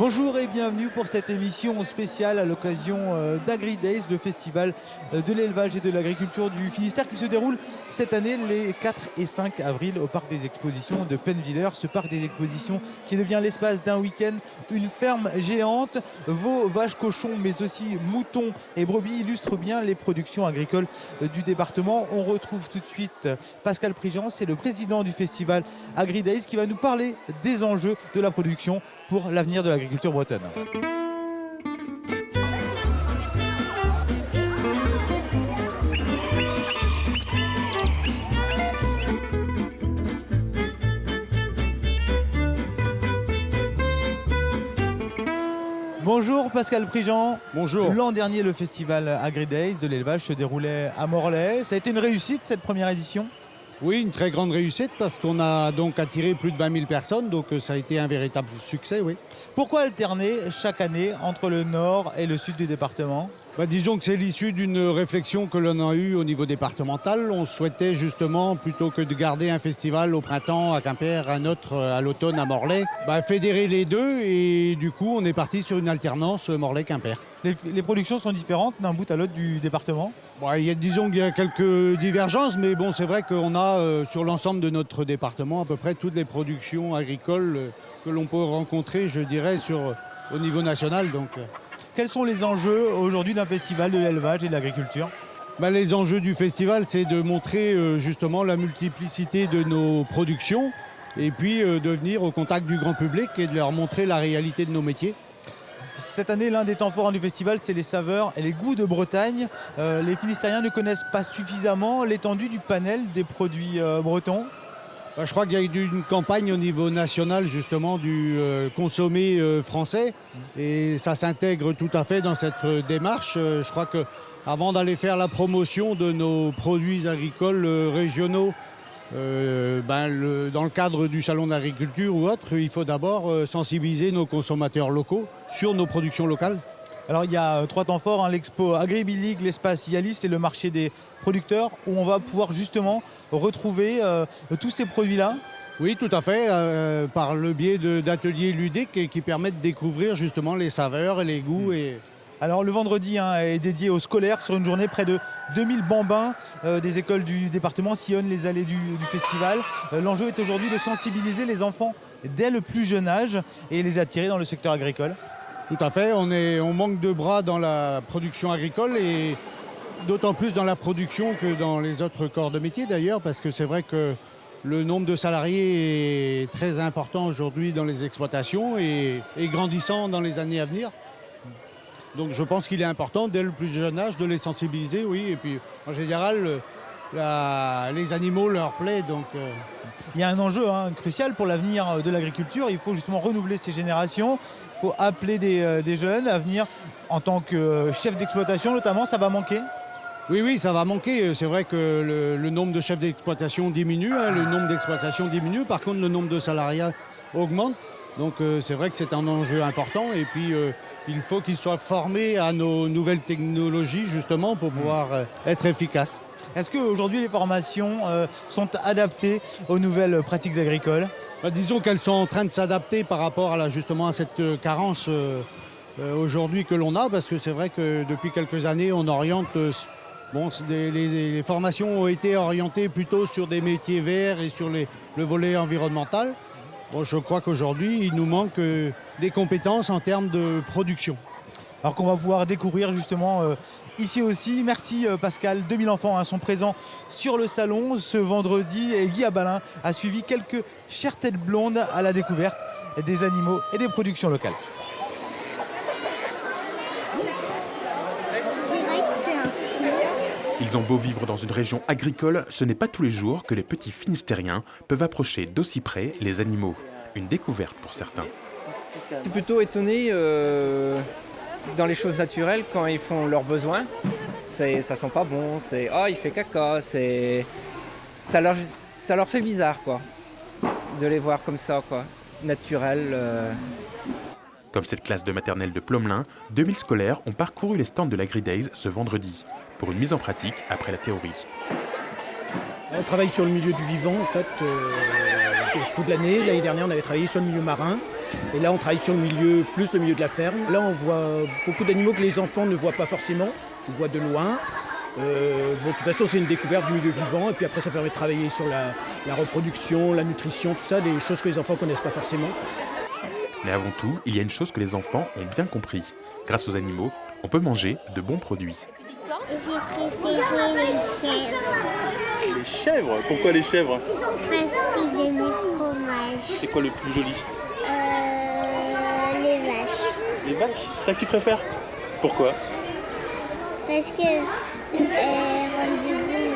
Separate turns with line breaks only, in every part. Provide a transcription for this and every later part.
Bonjour et bienvenue pour cette émission spéciale à l'occasion d'Agri-Days, le festival de l'élevage et de l'agriculture du Finistère qui se déroule cette année les 4 et 5 avril au parc des expositions de Pennevillers. Ce parc des expositions qui devient l'espace d'un week-end, une ferme géante. Veaux, vaches, cochons mais aussi moutons et brebis illustrent bien les productions agricoles du département. On retrouve tout de suite Pascal Prigent, c'est le président du festival Agri-Days qui va nous parler des enjeux de la production pour l'avenir de l'agriculture bretonne. Bonjour Pascal Prigent.
Bonjour.
L'an dernier, le festival Agri-Days de l'élevage se déroulait à Morlaix. Ça a été une réussite cette première édition ?
Oui, une très grande réussite parce qu'on a donc attiré plus de 20 000 personnes, donc ça a été un véritable succès, oui.
Pourquoi alterner chaque année entre le nord et le sud du département ?
Disons que c'est l'issue d'une réflexion que l'on a eue au niveau départemental. On souhaitait justement, plutôt que de garder un festival au printemps à Quimper, un autre à l'automne à Morlaix, fédérer les deux et du coup on est parti sur une alternance Morlaix-Quimper.
Les productions sont différentes d'un bout à l'autre du département ?
Disons qu'il y a quelques divergences, mais bon, c'est vrai qu'on a sur l'ensemble de notre département à peu près toutes les productions agricoles que l'on peut rencontrer, je dirais, au niveau national. Donc.
Quels sont les enjeux aujourd'hui d'un festival de l'élevage et de l'agriculture ?
Les enjeux du festival, c'est de montrer justement la multiplicité de nos productions et puis de venir au contact du grand public et de leur montrer la réalité de nos métiers.
Cette année, l'un des temps forts du festival, c'est les saveurs et les goûts de Bretagne. Les Finistériens ne connaissent pas suffisamment l'étendue du panel des produits bretons.
Je crois qu'il y a eu une campagne au niveau national justement du consommé français et ça s'intègre tout à fait dans cette démarche. Je crois qu'avant d'aller faire la promotion de nos produits agricoles régionaux dans le cadre du salon d'agriculture ou autre, il faut d'abord sensibiliser nos consommateurs locaux sur nos productions locales.
Alors il y a 3 temps forts, l'expo Agri-League, l'espace Yalis et le marché des producteurs où on va pouvoir justement retrouver tous ces produits-là.
Oui, tout à fait, par le biais d'ateliers ludiques qui permettent de découvrir justement les saveurs et les goûts.
Alors le vendredi est dédié aux scolaires. Sur une journée, près de 2000 bambins des écoles du département sillonnent les allées du festival. L'enjeu est aujourd'hui de sensibiliser les enfants dès le plus jeune âge et les attirer dans le secteur agricole.
Tout à fait, on manque de bras dans la production agricole et d'autant plus dans la production que dans les autres corps de métier d'ailleurs, parce que c'est vrai que le nombre de salariés est très important aujourd'hui dans les exploitations et grandissant dans les années à venir. Donc je pense qu'il est important dès le plus jeune âge de les sensibiliser, oui, et puis en général les animaux leur plaisent. Donc,
Il y a un enjeu crucial pour l'avenir de l'agriculture, il faut justement renouveler ces générations, il faut appeler des jeunes à venir en tant que chef d'exploitation notamment, ça va manquer ?
Oui, ça va manquer. C'est vrai que le nombre de chefs d'exploitation diminue, le nombre d'exploitations diminue, par contre le nombre de salariés augmente. Donc c'est vrai que c'est un enjeu important et puis il faut qu'ils soient formés à nos nouvelles technologies justement pour pouvoir être efficaces.
Est-ce qu'aujourd'hui les formations sont adaptées aux nouvelles pratiques agricoles ?
Disons qu'elles sont en train de s'adapter par rapport justement à cette carence aujourd'hui que l'on a, parce que c'est vrai que depuis quelques années on oriente... les formations ont été orientées plutôt sur des métiers verts et sur le volet environnemental. Je crois qu'aujourd'hui, il nous manque des compétences en termes de production.
Alors qu'on va pouvoir découvrir justement ici aussi. Merci Pascal. 2000 enfants sont présents sur le salon ce vendredi et Guy Abalin a suivi quelques chères têtes blondes à la découverte des animaux et des productions locales.
Ils ont beau vivre dans une région agricole, ce n'est pas tous les jours que les petits Finistériens peuvent approcher d'aussi près les animaux. Une découverte pour certains.
Je suis plutôt étonné dans les choses naturelles quand ils font leurs besoins. Ça sent pas bon, il fait caca, ça leur fait bizarre quoi, de les voir comme ça quoi, naturel.
Comme cette classe de maternelle de Plomelin, 2000 scolaires ont parcouru les stands de l'Agri-Days ce vendredi pour une mise en pratique après la théorie.
On travaille sur le milieu du vivant en fait toute l'année. L'année dernière on avait travaillé sur le milieu marin Et là, on travaille sur le milieu de la ferme. Là, on voit beaucoup d'animaux que les enfants ne voient pas forcément, ils voient de loin. De toute façon, c'est une découverte du milieu vivant. Et puis après, ça permet de travailler sur la reproduction, la nutrition, tout ça, des choses que les enfants ne connaissent pas forcément.
Mais avant tout, il y a une chose que les enfants ont bien compris. Grâce aux animaux, on peut manger de bons produits.
J'ai préféré les chèvres.
Les chèvres? Pourquoi les chèvres?
Parce qu'ils donnent du fromage.
C'est quoi le plus joli?
Les vaches.
Les vaches? C'est ça que tu préfères? Pourquoi?
Parce qu'elles rendent du bon lait.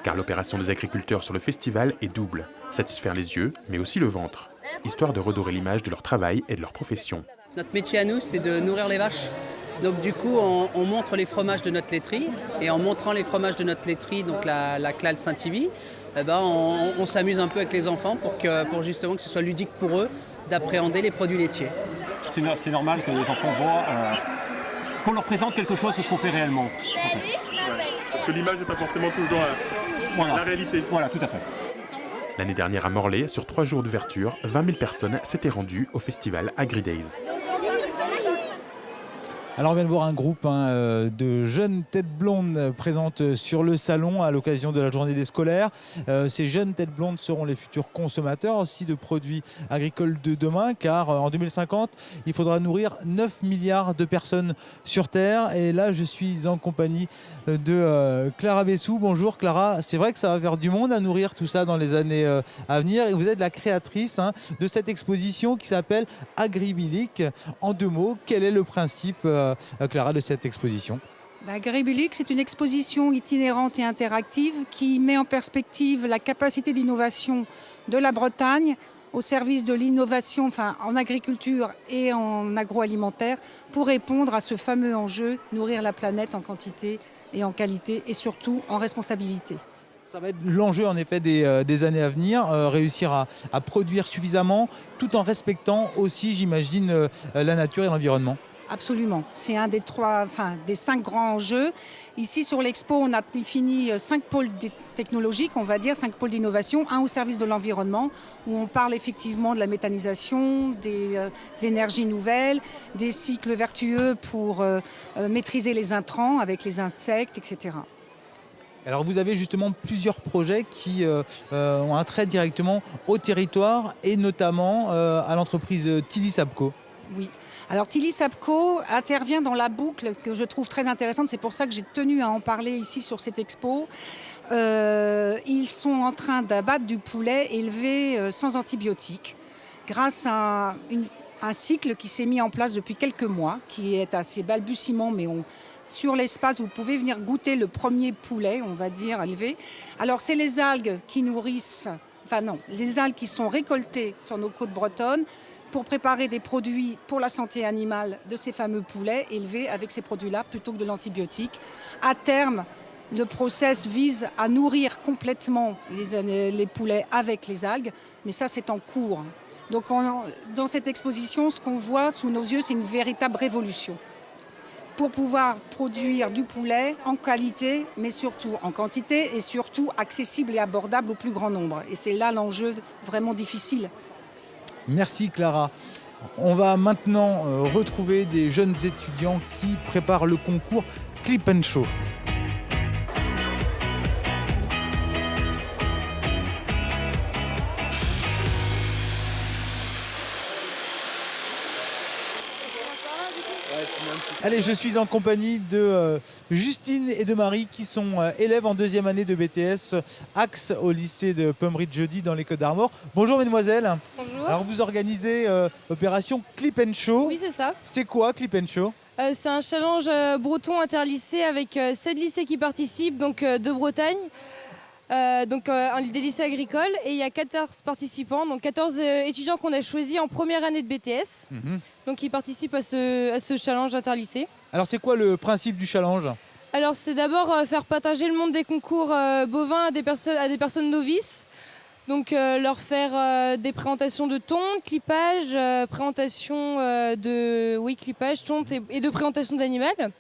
Car l'opération des agriculteurs sur le festival est double. Satisfaire les yeux, mais aussi le ventre. Histoire de redorer l'image de leur travail et de leur profession.
Notre métier à nous, c'est de nourrir les vaches. Donc du coup, on montre les fromages de notre laiterie. Et en montrant les fromages de notre laiterie, donc la Clalle Saint-Ivy, on s'amuse un peu avec les enfants pour justement que ce soit ludique pour eux d'appréhender les produits laitiers.
C'est normal que les enfants voient qu'on leur présente quelque chose de ce qu'on fait réellement.
Parce que l'image n'est pas forcément toujours la réalité.
Voilà, tout à fait.
L'année dernière à Morlaix, sur 3 jours d'ouverture, 20 000 personnes s'étaient rendues au festival AgriDays.
Alors on vient de voir un groupe de jeunes têtes blondes présentes sur le salon à l'occasion de la journée des scolaires. Ces jeunes têtes blondes seront les futurs consommateurs aussi de produits agricoles de demain, car en 2050, il faudra nourrir 9 milliards de personnes sur Terre. Et là, je suis en compagnie de Clara Bessou. Bonjour Clara, c'est vrai que ça va faire du monde à nourrir tout ça dans les années à venir. Et vous êtes la créatrice de cette exposition qui s'appelle Agribilic. En 2 mots, quel est le principe Clara, de cette exposition?
Agribilic, c'est une exposition itinérante et interactive qui met en perspective la capacité d'innovation de la Bretagne au service de l'innovation en agriculture et en agroalimentaire pour répondre à ce fameux enjeu, nourrir la planète en quantité et en qualité et surtout en responsabilité.
Ça va être l'enjeu en effet des années à venir, réussir à produire suffisamment tout en respectant aussi, j'imagine, la nature et l'environnement.
Absolument. C'est un des 5 grands enjeux. Ici, sur l'expo, on a défini 5 pôles technologiques, on va dire, 5 pôles d'innovation. Un au service de l'environnement, où on parle effectivement de la méthanisation, des énergies nouvelles, des cycles vertueux pour maîtriser les intrants avec les insectes, etc.
Alors vous avez justement plusieurs projets qui ont un trait directement au territoire et notamment à l'entreprise Tilly Sapco.
Oui. Alors Tilly Sapco intervient dans la boucle que je trouve très intéressante. C'est pour ça que j'ai tenu à en parler ici sur cette expo. Ils sont en train d'abattre du poulet élevé sans antibiotiques grâce à un cycle qui s'est mis en place depuis quelques mois, qui est assez balbutiement, mais sur l'espace, vous pouvez venir goûter le premier poulet, on va dire, élevé. Alors c'est les algues qui nourrissent, les algues qui sont récoltées sur nos côtes bretonnes, pour préparer des produits pour la santé animale de ces fameux poulets élevés avec ces produits-là plutôt que de l'antibiotique. À terme, le process vise à nourrir complètement les poulets avec les algues, mais ça c'est en cours. Donc dans cette exposition, ce qu'on voit sous nos yeux, c'est une véritable révolution pour pouvoir produire du poulet en qualité, mais surtout en quantité et surtout accessible et abordable au plus grand nombre. Et c'est là l'enjeu vraiment difficile.
Merci Clara. On va maintenant retrouver des jeunes étudiants qui préparent le concours Clip & Show. Allez, je suis en compagnie de Justine et de Marie qui sont élèves en 2e année de BTS Axe au lycée de Pommery-Jeudi dans les Côtes-d'Armor. Bonjour mesdemoiselles.
Bonjour.
Alors vous organisez l'opération Clip & Show.
Oui, c'est ça.
C'est quoi Clip & Show?
C'est un challenge breton interlycée avec 7 lycées qui participent, donc de Bretagne. Des lycées agricoles et il y a 14 participants, donc 14 étudiants qu'on a choisis en première année de BTS. Donc ils participent à ce challenge interlycée.
Alors c'est quoi le principe du challenge?
Alors c'est d'abord faire partager le monde des concours bovins à des personnes novices. Donc leur faire des présentations de tonte, clippage, clippage, tonte et de présentation d'animal.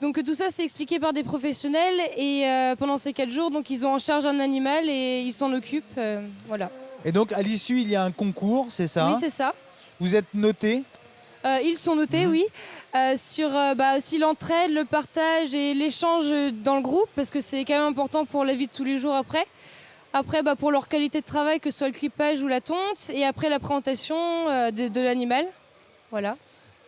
Donc tout ça c'est expliqué par des professionnels et pendant ces 4 jours donc ils ont en charge un animal et ils s'en occupent. Voilà.
Et donc à l'issue, il y a un concours, c'est ça?
Oui, c'est ça.
Vous êtes noté?
Ils sont notés, oui. Sur aussi l'entraide, le partage et l'échange dans le groupe, parce que c'est quand même important pour la vie de tous les jours après. Après, pour leur qualité de travail, que ce soit le clippage ou la tonte. Et après, la présentation de l'animal. Voilà.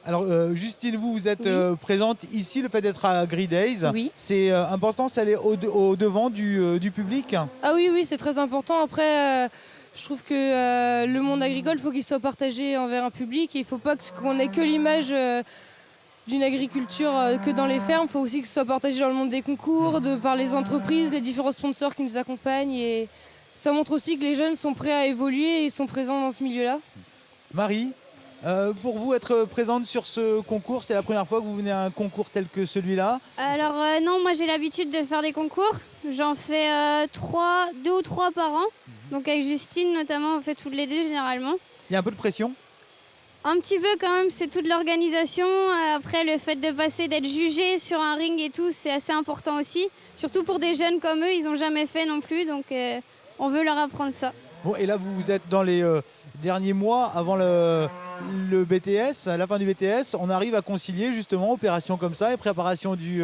Alors Justine, vous êtes présente ici, le fait d'être à AgriDays, c'est important, ça allait au devant du public?
Ah oui, c'est très important. Après, je trouve que le monde agricole, il faut qu'il soit partagé envers un public. Et il ne faut pas qu'on ait que l'image d'une agriculture que dans les fermes. Il faut aussi que ce soit partagé dans le monde des concours, par les entreprises, les différents sponsors qui nous accompagnent. Et ça montre aussi que les jeunes sont prêts à évoluer et sont présents dans ce milieu-là.
Marie, pour vous, être présente sur ce concours, c'est la première fois que vous venez à un concours tel que celui-là?
Alors non, moi j'ai l'habitude de faire des concours. J'en fais 2 ou 3 par an. Donc avec Justine notamment, on fait toutes les deux généralement.
Il y a un peu de pression?
Un petit peu quand même, c'est toute l'organisation. Après, le fait de passer, d'être jugé sur un ring et tout, c'est assez important aussi. Surtout pour des jeunes comme eux, ils n'ont jamais fait non plus, donc on veut leur apprendre ça.
Bon, et là, vous êtes dans les derniers mois avant le BTS, à la fin du BTS. On arrive à concilier justement opération comme ça et préparation du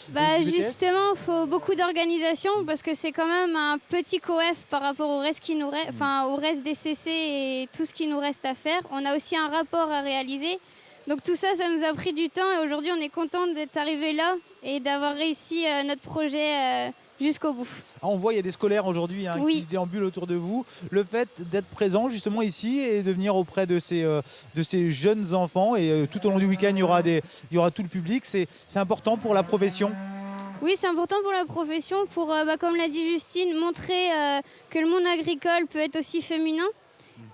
BTS.
Justement, il faut beaucoup d'organisation parce que c'est quand même un petit coef par rapport au reste, au reste des CC et tout ce qui nous reste à faire. On a aussi un rapport à réaliser. Donc tout ça, ça nous a pris du temps et aujourd'hui, on est content d'être arrivé là et d'avoir réussi notre projet jusqu'au bout.
On voit, il y a des scolaires aujourd'hui qui déambulent autour de vous. Le fait d'être présent justement ici et de venir auprès de ces jeunes enfants, et tout au long du week-end, il y aura tout le public, c'est important pour la profession.
Oui, c'est important pour la profession, pour, comme l'a dit Justine, montrer que le monde agricole peut être aussi féminin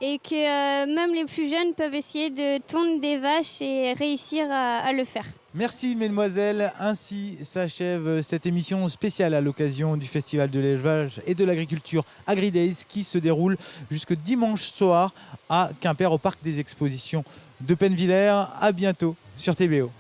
et que même les plus jeunes peuvent essayer de tondre des vaches et réussir à le faire.
Merci mesdemoiselles, ainsi s'achève cette émission spéciale à l'occasion du Festival de l'élevage et de l'agriculture AgriDays qui se déroule jusque dimanche soir à Quimper au Parc des Expositions de Pennevillers. À bientôt sur TBO.